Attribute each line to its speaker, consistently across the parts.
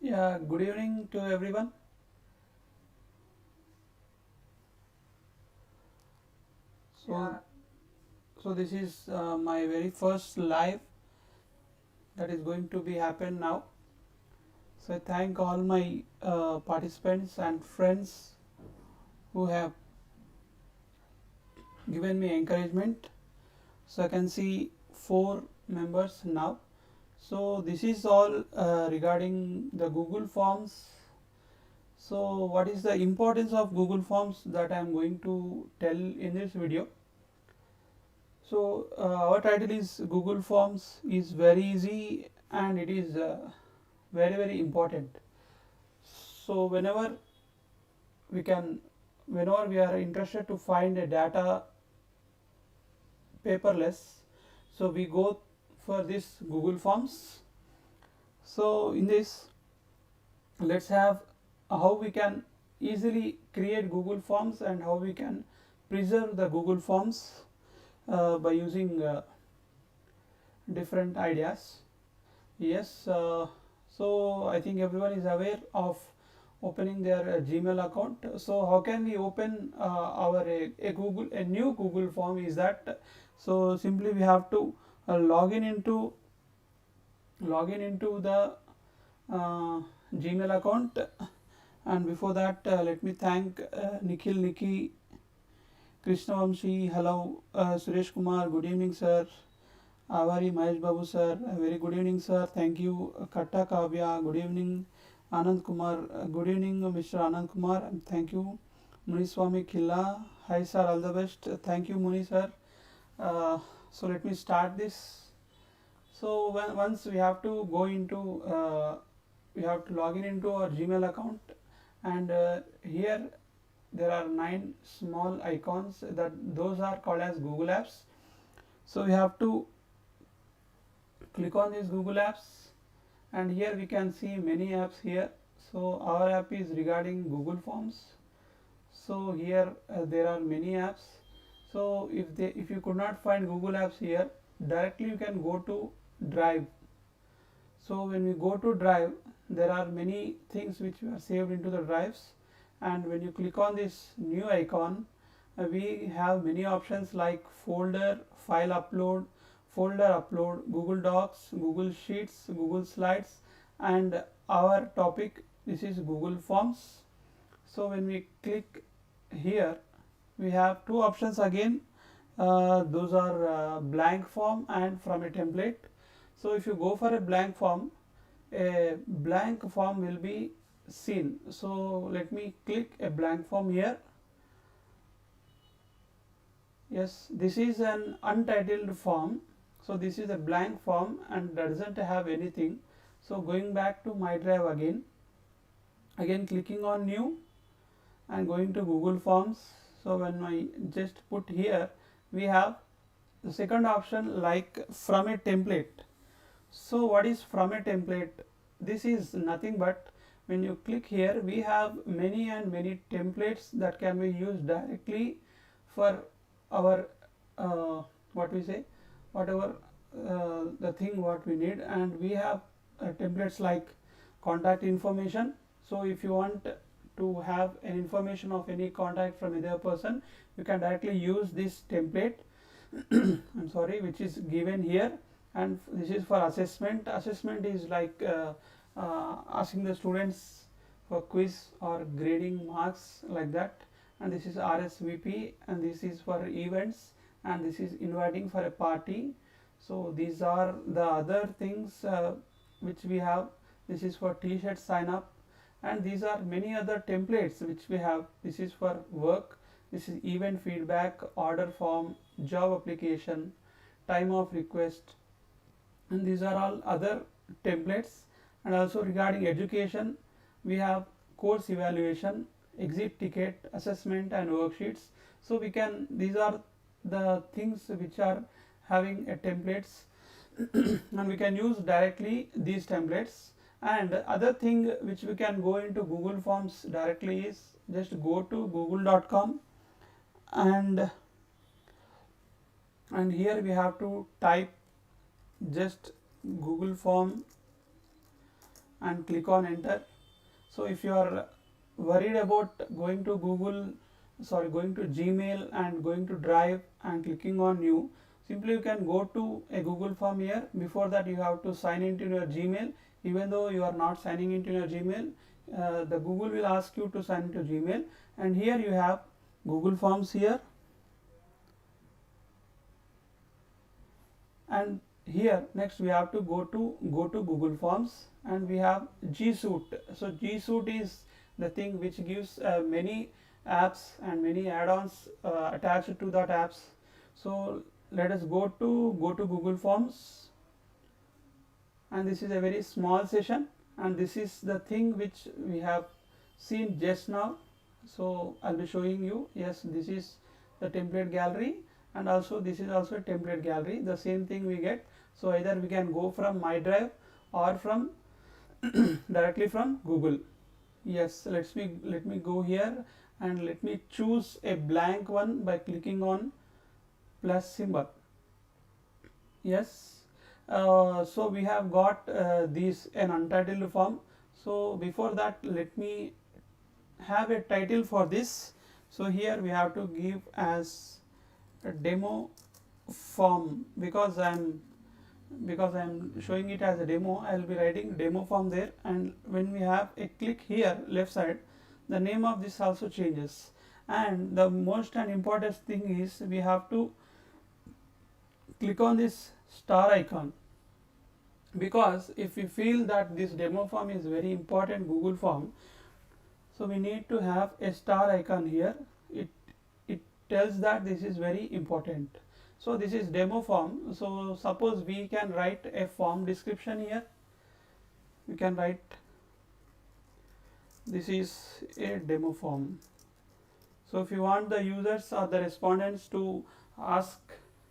Speaker 1: Yeah, good evening to everyone. So,
Speaker 2: Yeah,
Speaker 1: so this is my very first live that is going to be happen now. So I thank all my participants and friends who have given me encouragement. So I can see 4 members now. So this is all regarding the Google Forms. So what is the importance of Google Forms that I am going to tell in this video. So our title is Google Forms is very easy and it is very important. So we can whenever we are interested to find a data paperless, so we go for this Google Forms. So in this, let's have how we can easily create Google Forms and how we can preserve the Google Forms by using different ideas. Yes, so I think everyone is aware of opening their Gmail account. So how can we open our a new Google form is that, so simply we have to log in into the Gmail account, and before that let me thank Nikhil, Nikki, Krishnavamshi, hello, Suresh Kumar, good evening sir. Avari Mahesh Babu sir, very good evening sir. Thank you. Katta Kavya, good evening. Anand Kumar, good evening Mr. Anand Kumar. Thank you. Muniswami Killa, hi sir, all the best. Thank you Muni sir. So let me start this. So once we have to go into, we have to log in into our Gmail account, and here there are 9 small icons that those are called as Google Apps. So we have to click on these Google Apps, and here we can see many apps here. So our app is regarding Google Forms. So here there are many apps. So if you could not find Google Apps here, directly you can go to Drive. So when we go to Drive, there are many things which are saved into the drives, and when you click on this new icon, we have many options like folder upload, Google Docs, Google Sheets, Google Slides, and our topic, this is Google Forms. So when we click here, we have two options again. Those are blank form and from a template. So if you go for a blank form will be seen. So let me click a blank form here. Yes, this is an untitled form. So this is a blank form and doesn't have anything. So going back to my drive again clicking on new and going to Google Forms. So when I just put here, we have the second option like from a template. So what is from a template? This is nothing but when you click here, we have many and many templates that can be used directly for our what we say, whatever the thing what we need, and we have templates like contact information. So if you want to have an information of any contact from either person, you can directly use this template. I'm sorry, which is given here, and this is for assessment. Assessment is like asking the students for quiz or grading marks like that, and this is RSVP, and this is for events, and this is inviting for a party. So these are the other things which we have. This is for t-shirt sign up, and these are many other templates which we have. This is for work, this is event feedback, order form, job application, time of request, and these are all other templates. And also regarding education, we have course evaluation, exit ticket, assessment, and worksheets. So we can, these are the things which are having a templates and we can use directly these templates. And other thing which we can go into Google Forms directly is just go to google.com, and here we have to type just Google Form and click on enter. So if you are worried about going to going to Gmail and going to Drive and clicking on new, simply you can go to a Google form here. Before that you have to sign into your Gmail. Even though you are not signing into your Gmail, the Google will ask you to sign into Gmail, and here you have Google Forms here, and here next we have to go to Google Forms, and we have G Suite. So G Suite is the thing which gives many apps and many add-ons attached to that apps. So let us go to Google Forms, and this is a very small session, and this is the thing which we have seen just now. So I'll be showing you. Yes, this is the template gallery, and also this is also a template gallery, the same thing we get. So either we can go from My Drive or from directly from Google. Yes, let me go here and let me choose a blank one by clicking on plus symbol. Yes, so we have got this an untitled form. So before that, let me have a title for this. So here we have to give as a demo form, because I'm showing it as a demo. I will be writing demo form there, and when we have a click here left side, the name of this also changes. And the most and important thing is we have to click on this star icon, because if we feel that this demo form is very important Google form, so we need to have a star icon here. It tells that this is very important. So this is demo form. So suppose we can write a form description here. We can write this is a demo form. So if you want the users or the respondents to ask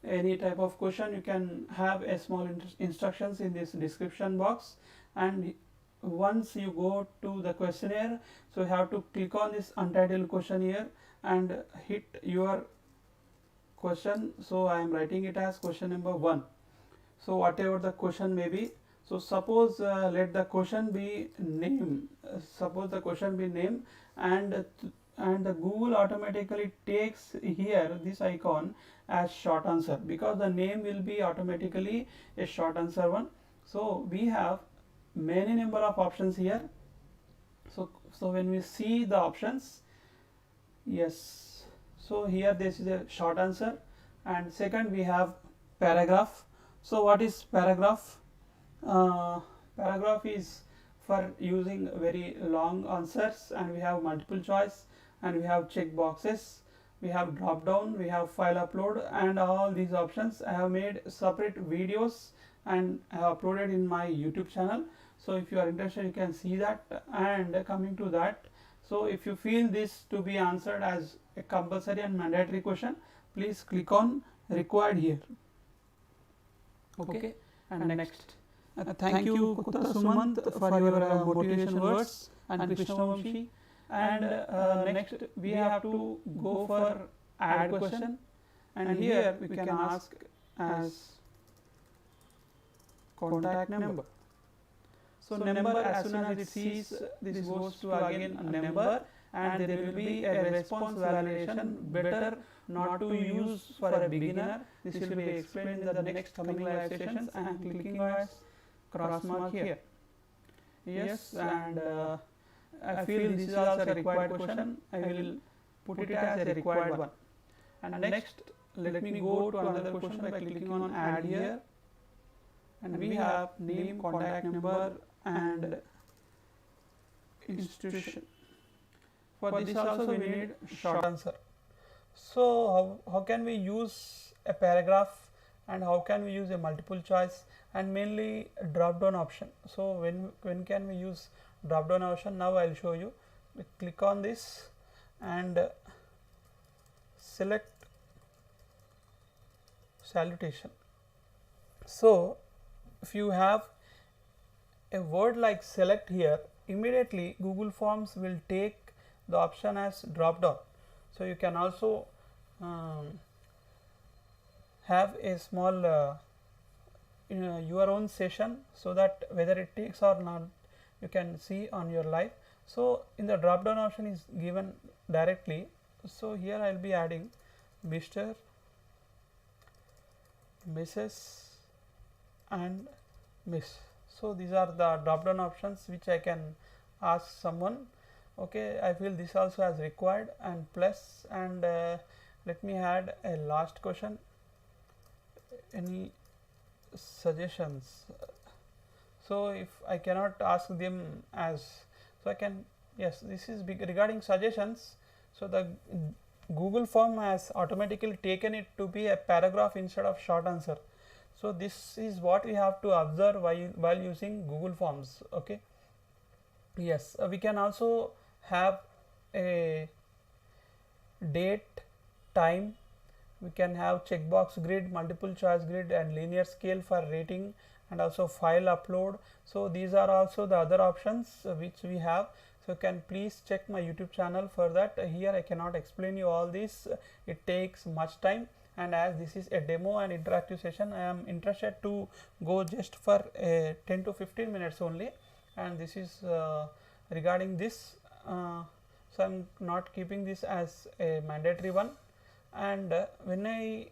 Speaker 1: any type of question, you can have a small instructions in this description box, and once you go to the questionnaire, so you have to click on this untitled question here and hit your question. So I am writing it as question number 1. So whatever the question may be, so suppose let the question be name, suppose the question be name, and the Google automatically takes here this icon as short answer, because the name will be automatically a short answer one. So we have many number of options here. So when we see the options, yes, so here this is a short answer, and second we have paragraph. So what is paragraph? Paragraph is for using very long answers, and we have multiple choice, and we have check boxes, we have drop down, we have file upload, and all these options I have made separate videos and I have uploaded in my YouTube channel. So if you are interested, you can see that. And coming to that, so if you feel this to be answered as a compulsory and mandatory question, please click on required here. Okay, and next, thank you Kutta Sumant for your motivation words, and Krishnavamshi. And next we have to go for add question, and here we can ask as contact number. So number, as soon as it sees this goes to again a number, and there will be a response validation. Better not to use for a beginner. This will be explained in the next coming live sessions. I am clicking as cross mark here. Yes, and I feel this is also a required question. I will put it as a required one. And next, let me go to another question by clicking on add here, and we have name, contact number, and institution. For this also we need short answer. So how can we use a paragraph, and how can we use a multiple choice, and mainly a drop down option? So when can we use drop down option? Now I will show you. We click on this and select salutation. So if you have a word like select here, immediately Google Forms will take the option as drop down. So you can also have a small your own session, so that whether it takes or not, you can see on your live. So in the drop down option is given directly. So here I will be adding Mr., Mrs. and Miss. So these are the drop down options which I can ask someone. Okay, I feel this also as required, and plus, and let me add a last question. Any suggestions? So if I cannot ask them as, so I can, yes, this is regarding suggestions. So the Google form has automatically taken it to be a paragraph instead of short answer. So this is what we have to observe while using Google Forms. Okay. Yes, we can also have a date, time. We can have checkbox grid, multiple choice grid, and linear scale for rating, and also file upload. So these are also the other options which we have. So you can please check my YouTube channel for that. Here I cannot explain you all this. It takes much time, and as this is a demo and interactive session, I am interested to go just for 10 to 15 minutes only, and this is regarding this. So I am not keeping this as a mandatory one. And when I,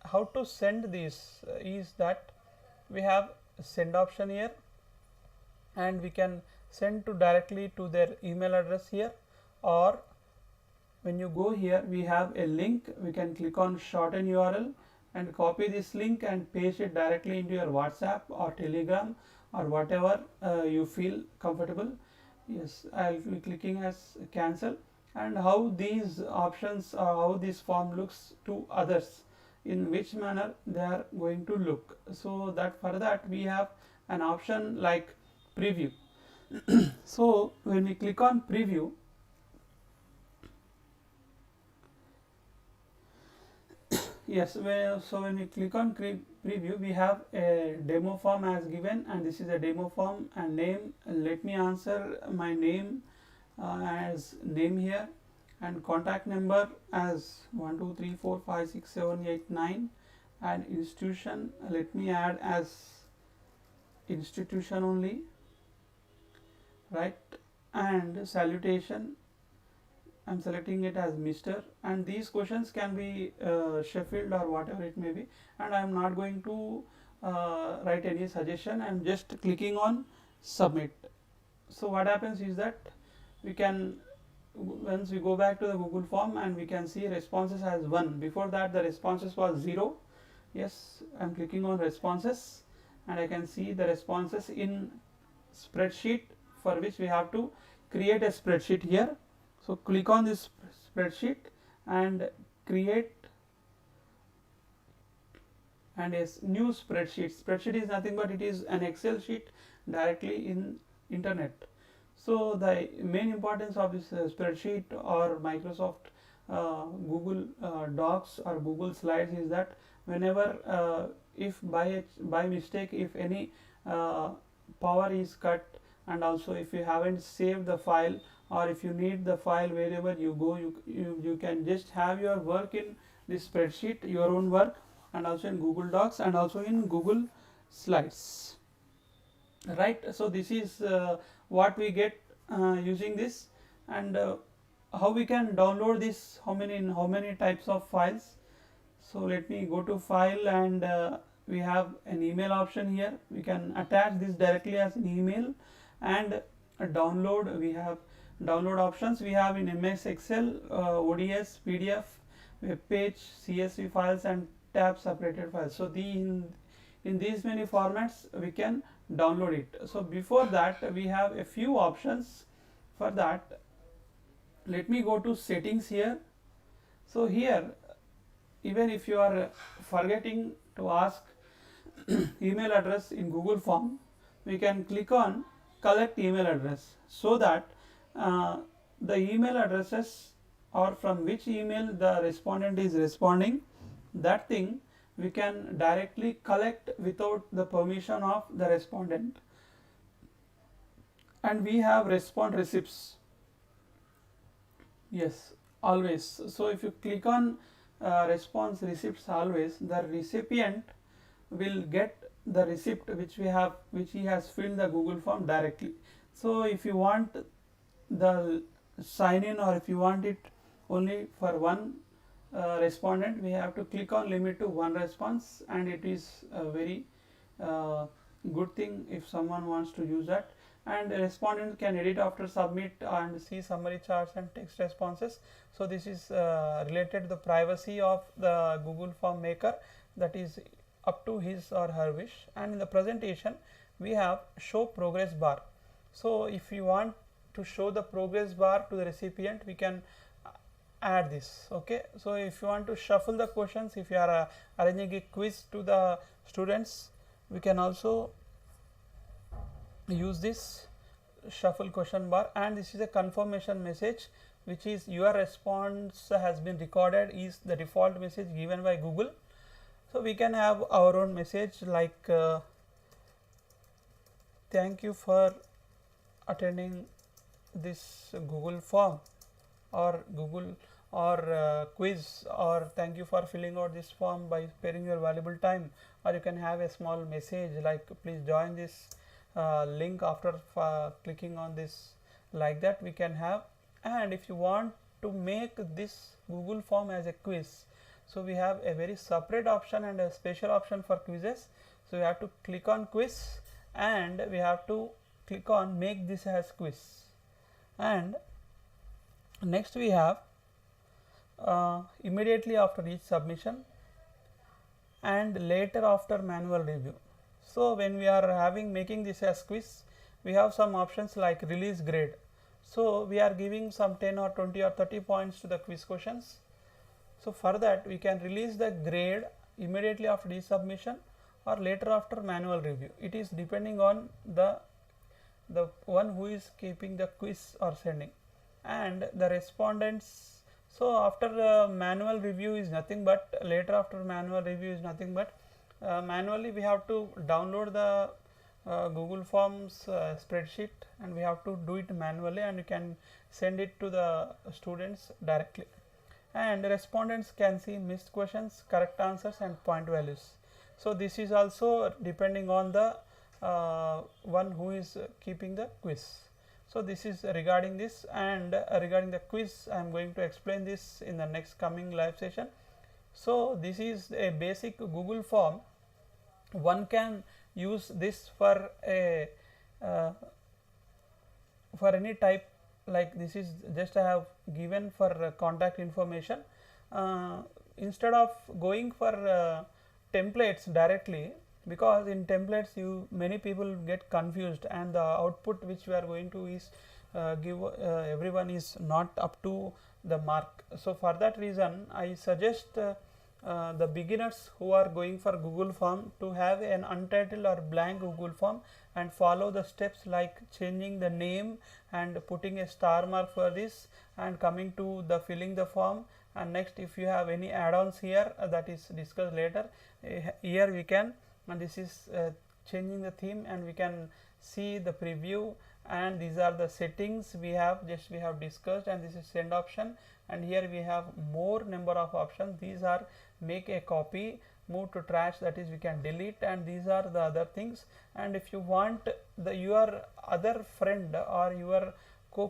Speaker 1: how to send this is that we have send option here, and we can send to directly to their email address here, or when you go here we have a link. We can click on shorten URL and copy this link and paste it directly into your WhatsApp or Telegram or whatever you feel comfortable. Yes, I will be clicking as cancel. And how these options or how this form looks to others, in which manner they are going to look. So that for that we have an option like preview. So when we click on preview, yes, so when we click on preview, we have a demo form as given, and this is a demo form and name. Let me answer my name as name here, and contact number as 1 2 3 4 5 6 7 8 9, and institution let me add as institution only, right? And salutation I am selecting it as Mr., and these questions can be Sheffield or whatever it may be, and I am not going to write any suggestion. I am just clicking on submit. So what happens is that we can, once we go back to the Google form, and we can see responses as 1. Before that the responses was 0. Yes, I am clicking on responses, and I can see the responses in spreadsheet, for which we have to create a spreadsheet here. So click on this spreadsheet and create and a new spreadsheet. Spreadsheet is nothing but it is an Excel sheet directly in internet. So the main importance of this spreadsheet or Microsoft Google Docs or Google Slides is that whenever if by mistake if any power is cut, and also if you haven't saved the file, or if you need the file wherever you go, you can just have your work in this spreadsheet, your own work, and also in Google Docs and also in Google Slides, right? So this is what we get using this, and how we can download this, how many types of files. So let me go to file, and we have an email option here. We can attach this directly as an email, and download, we have download options. We have in MS Excel, ODS, PDF, web page, CSV files, and tab separated files. So in these many formats we can download it. So before that we have a few options. For that, let me go to settings here. So here, even if you are forgetting to ask email address in Google form, we can click on collect email address, so that the email addresses, or from which email the respondent is responding, that thing we can directly collect without the permission of the respondent. And we have respond receipts, yes, always. So if you click on response receipts always, the recipient will get the receipt which he has filled the Google form directly. So if you want the sign in, or if you want it only for one respondent, we have to click on limit to one response, and it is a very good thing if someone wants to use that. And the respondent can edit after submit and see summary charts and text responses. So this is related to the privacy of the Google form maker, that is up to his or her wish. And in the presentation we have show progress bar. So if you want to show the progress bar to the recipient, we can add this. Okay, so if you want to shuffle the questions, if you are arranging a quiz to the students, we can also use this shuffle question bar. And this is a confirmation message, which is your response has been recorded, is the default message given by Google. So we can have our own message like thank you for attending this Google form, or Google or quiz, or thank you for filling out this form by sparing your valuable time. Or you can have a small message like please join this link after clicking on this, like that we can have. And if you want to make this Google form as a quiz, so we have a very separate option and a special option for quizzes. So we have to click on quiz, and we have to click on make this as quiz. And next we have immediately after each submission and later after manual review. So when we are making this as quiz, we have some options like release grade. So we are giving some 10 or 20 or 30 points to the quiz questions. So for that we can release the grade immediately after each submission or later after manual review. It is depending on the one who is keeping the quiz or sending. And the respondents, so after manual review is nothing but, later after manual review is nothing but, manually we have to download the Google Forms spreadsheet, and we have to do it manually, and you can send it to the students directly. And respondents can see missed questions, correct answers and point values. So this is also depending on the one who is keeping the quiz. So this is regarding this, and regarding the quiz I am going to explain this in the next coming live session. So this is a basic Google form. One can use this for a for any type, like this is just I have given for contact information. Instead of going for templates directly, because in templates many people get confused, and the output which we are going to is give everyone is not up to the mark. So for that reason I suggest the beginners who are going for Google form to have an untitled or blank Google form and follow the steps like changing the name and putting a star mark for this, and coming to the filling the form. And next, if you have any add-ons here, that is discussed later. Here we can, and this is changing the theme, and we can see the preview, and these are the settings we have discussed, and this is send option, and here we have more number of options. These are make a copy, move to trash, that is we can delete, and these are the other things. And if you want your other friend or your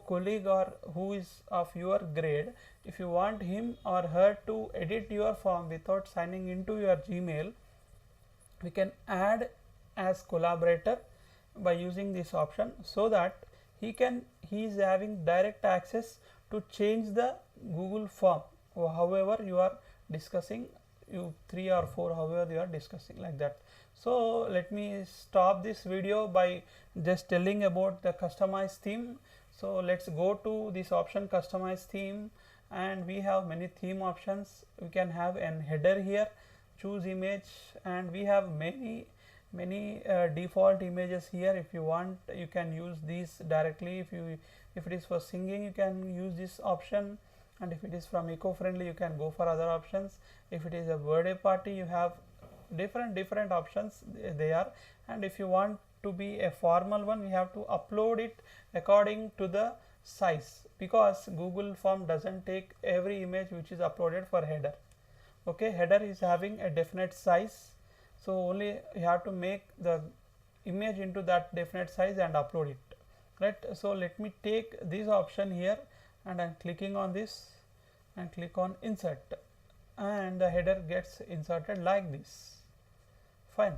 Speaker 1: colleague or who is of your grade, if you want him or her to edit your form without signing into your Gmail, we can add as collaborator by using this option, so that he is having direct access to change the Google form, or however you are discussing, you 3 or 4 however you are discussing, like that. So let me stop this video by just telling about the customized theme. So let's go to this option customize theme, and we have many theme options. We can have an header here, choose image, and we have many default images here. If you want, you can use these directly. If it is for singing, you can use this option, and if it is from eco-friendly, you can go for other options. If it is a birthday party, you have different options they are. And if you want to be a formal one, we have to upload it according to the size, because Google form doesn't take every image which is uploaded for header. Okay, header is having a definite size, So only you have to make the image into that definite size and upload it, right. So let me take this option here and I am clicking on this and click on insert, and the header gets inserted like this. Fine.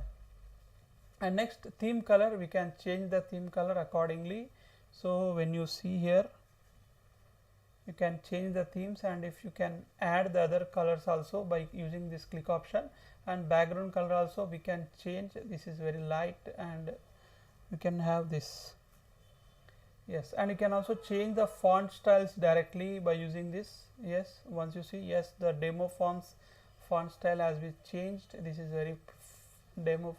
Speaker 1: And next, theme color, we can change the theme color accordingly. So when you see here, you can change the themes, and if you can add the other colors also by using this click option, and background color also we can change. This is very light and you can have this. Yes, and you can also change the font styles directly by using this. Yes, once you see, yes, the demo forms font style has been changed. This is very demo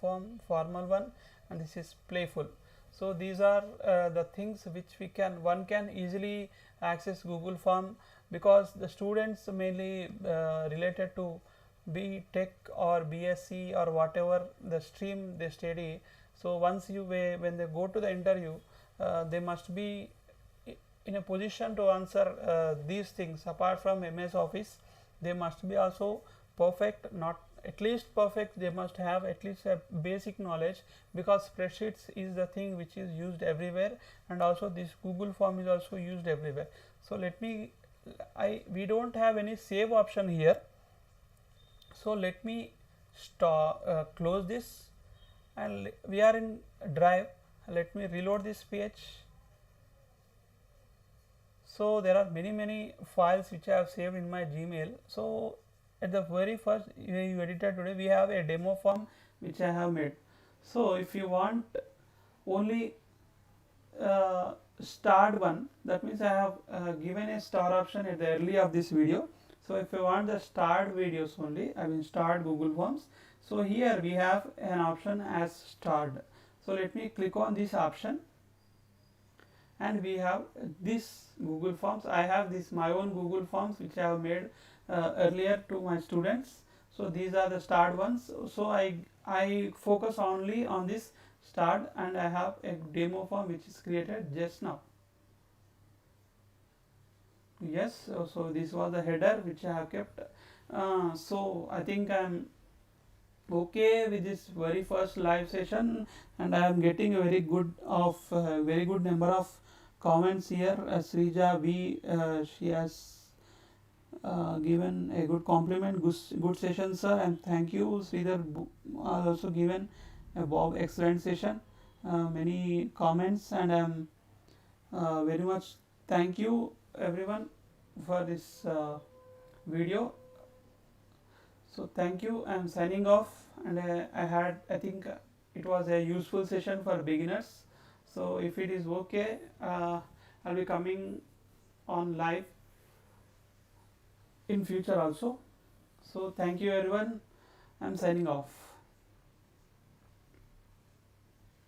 Speaker 1: formal one, and this is playful. So these are the things which one can easily access Google Form, because the students mainly related to be tech or BSc or whatever the stream they study. So once when they go to the interview, they must be in a position to answer these things. Apart from MS Office, they must be also perfect, not at least perfect, they must have at least a basic knowledge, because spreadsheets is the thing which is used everywhere, and also this Google Form is also used everywhere. So let me, we don't have any save option here, so let me close this, and we are in Drive. Let me reload this page. So there are many files which I have saved in my Gmail. So at the very first you edited today, we have a demo form which I have made. So if you want only starred one, that means I have given a star option at the early of this video. So if you want the starred videos only, I mean starred Google Forms. So here we have an option as starred. So let me click on this option, and we have this Google Forms. I have this my own Google Forms which I have made earlier to my students. So these are the starred ones. So I focus only on this starred, and I have a demo form which is created just now. Yes, so this was the header which I have kept. So I think I am okay with this very first live session, and I am getting a very good number of comments here. Srija V, she has given a good compliment. Good session, sir, and thank you. Sridhar also given a wow, excellent session. Many comments, and I am very much thank you everyone for this video. So thank you. I am signing off, and I think it was a useful session for beginners. So if it is okay, I'll be coming on live in future also. So thank you everyone. I'm signing off.